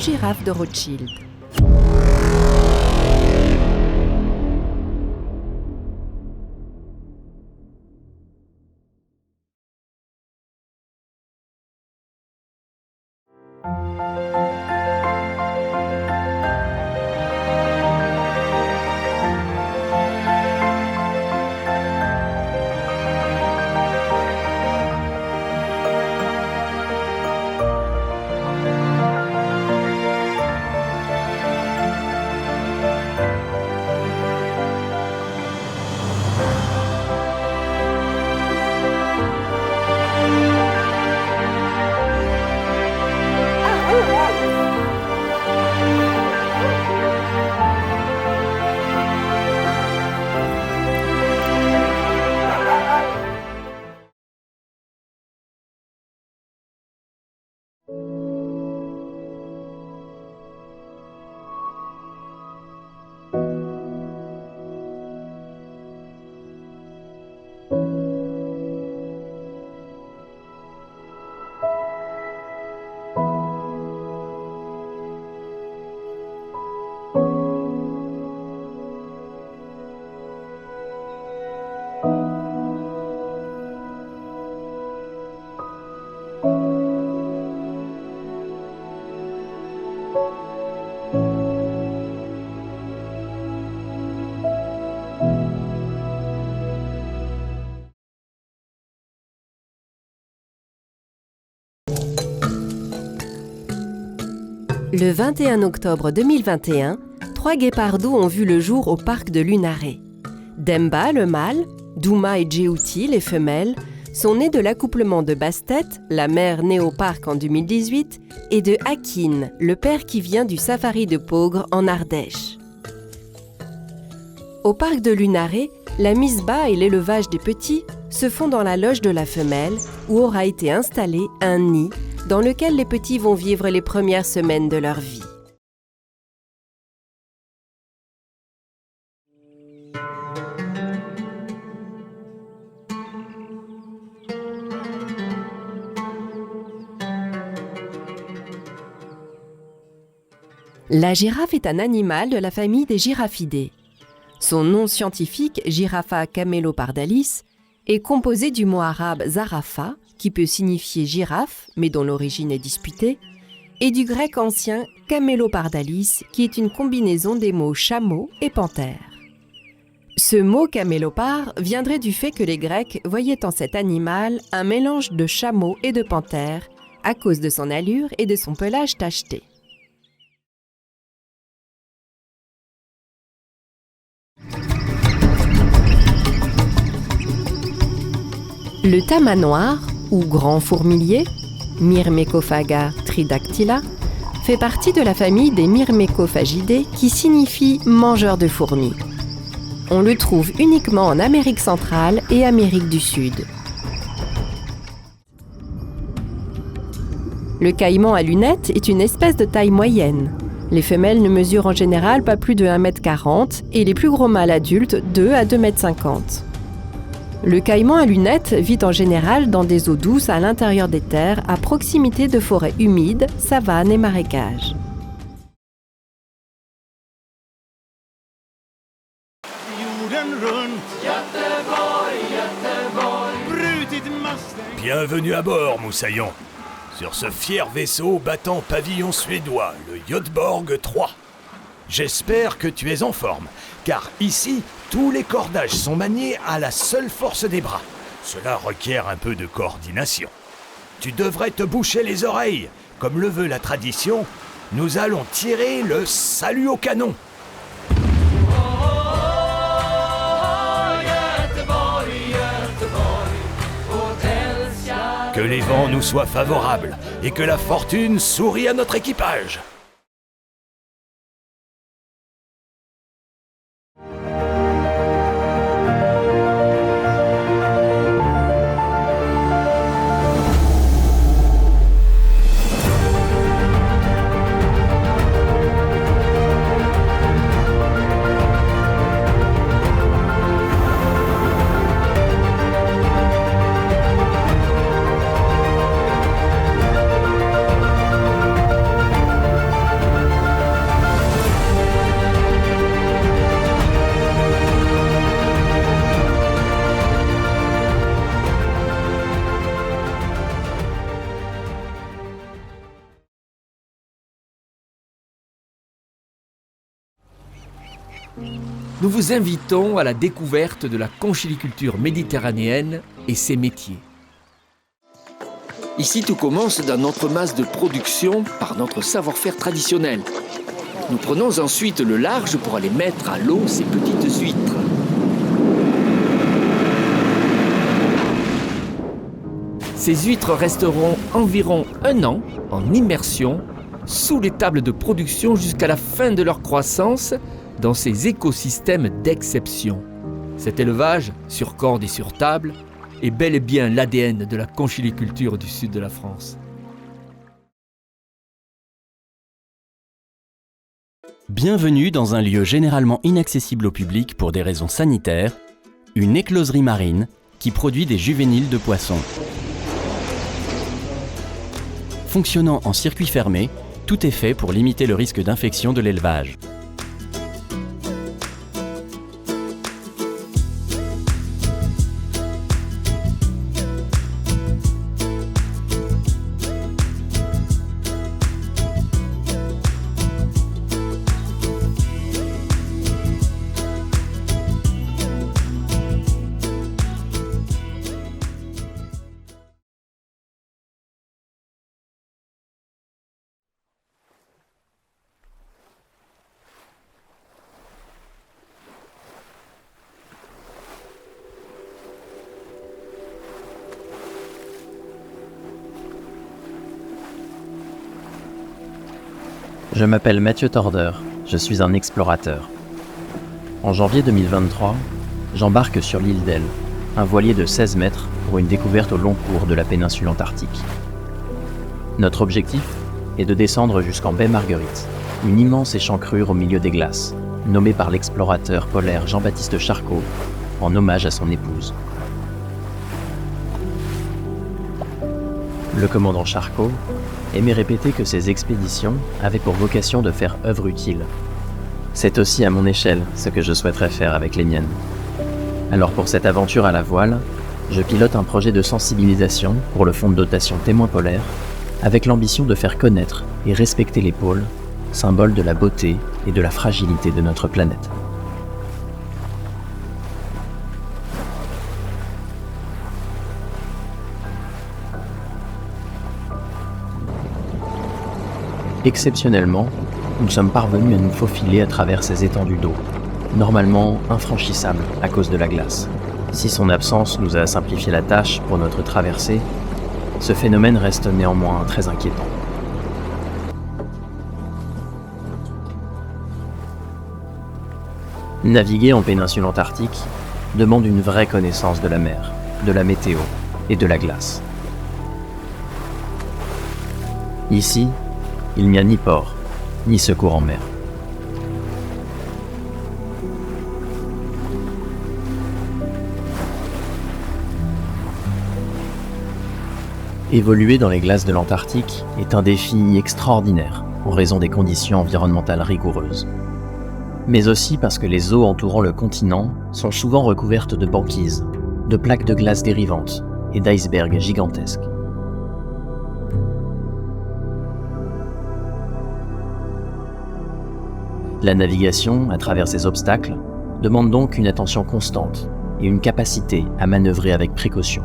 girafes de Rothschild. Le 21 octobre 2021, 3 guépardots ont vu le jour au parc de Lunaré. Demba, le mâle, Douma et Djéouti, les femelles, sont nés de l'accouplement de Bastet, la mère née au parc en 2018, et de Hakin, le père qui vient du safari de Pogre en Ardèche. Au parc de Lunaré, la mise bas et l'élevage des petits se font dans la loge de la femelle, où aura été installé un nid dans lequel les petits vont vivre les premières semaines de leur vie. La girafe est un animal de la famille des Giraffidés. Son nom scientifique, Giraffa camelopardalis, est composé du mot arabe zarafa, qui peut signifier girafe, mais dont l'origine est disputée, et du grec ancien camelopardalis, qui est une combinaison des mots chameau et panthère. Ce mot camélopard viendrait du fait que les Grecs voyaient en cet animal un mélange de chameau et de panthère, à cause de son allure et de son pelage tacheté. Le tama noir, ou grand fourmilier, Myrmecophaga tridactyla, fait partie de la famille des Myrmécophagidés qui signifie mangeur de fourmis. On le trouve uniquement en Amérique centrale et Amérique du Sud. Le caïman à lunettes est une espèce de taille moyenne. Les femelles ne mesurent en général pas plus de 1,40 m et les plus gros mâles adultes 2 à 2,50 m. Le caïman à lunettes vit en général dans des eaux douces à l'intérieur des terres, à proximité de forêts humides, savanes et marécages. Bienvenue à bord, Moussaillon. Sur ce fier vaisseau battant pavillon suédois, le Göteborg 3. J'espère que tu es en forme, car ici, tous les cordages sont maniés à la seule force des bras. Cela requiert un peu de coordination. Tu devrais te boucher les oreilles. Comme le veut la tradition, nous allons tirer le salut au canon. Que les vents nous soient favorables et que la fortune sourie à notre équipage. nous vous invitons à la découverte de la conchiliculture méditerranéenne et ses métiers. Ici, tout commence dans notre masse de production par notre savoir-faire traditionnel. Nous prenons ensuite le large pour aller mettre à l'eau ces petites huîtres. Ces huîtres resteront environ 1 an en immersion sous les tables de production jusqu'à la fin de leur croissance dans ces écosystèmes d'exception. Cet élevage, sur corde et sur table, est bel et bien l'ADN de la conchiliculture du sud de la France. Bienvenue dans un lieu généralement inaccessible au public pour des raisons sanitaires, une écloserie marine qui produit des juvéniles de poissons. Fonctionnant en circuit fermé, tout est fait pour limiter le risque d'infection de l'élevage. Je m'appelle Mathieu Torder, je suis un explorateur. En janvier 2023, j'embarque sur l'île d'Elle, un voilier de 16 mètres pour une découverte au long cours de la péninsule antarctique. Notre objectif est de descendre jusqu'en baie Marguerite, une immense échancrure au milieu des glaces, nommée par l'explorateur polaire Jean-Baptiste Charcot, en hommage à son épouse. Le commandant Charcot aimait répéter que ses expéditions avaient pour vocation de faire œuvre utile. C'est aussi à mon échelle ce que je souhaiterais faire avec les miennes. Alors pour cette aventure à la voile, je pilote un projet de sensibilisation pour le fonds de dotation Témoin Polaire, avec l'ambition de faire connaître et respecter les pôles, symbole de la beauté et de la fragilité de notre planète. Exceptionnellement, nous sommes parvenus à nous faufiler à travers ces étendues d'eau, normalement infranchissables à cause de la glace. Si son absence nous a simplifié la tâche pour notre traversée, ce phénomène reste néanmoins très inquiétant. Naviguer en péninsule antarctique demande une vraie connaissance de la mer, de la météo et de la glace. Ici, il n'y a ni port, ni secours en mer. Évoluer dans les glaces de l'Antarctique est un défi extraordinaire en raison des conditions environnementales rigoureuses. Mais aussi parce que les eaux entourant le continent sont souvent recouvertes de banquises, de plaques de glace dérivantes et d'icebergs gigantesques. La navigation à travers ces obstacles demande donc une attention constante et une capacité à manœuvrer avec précaution.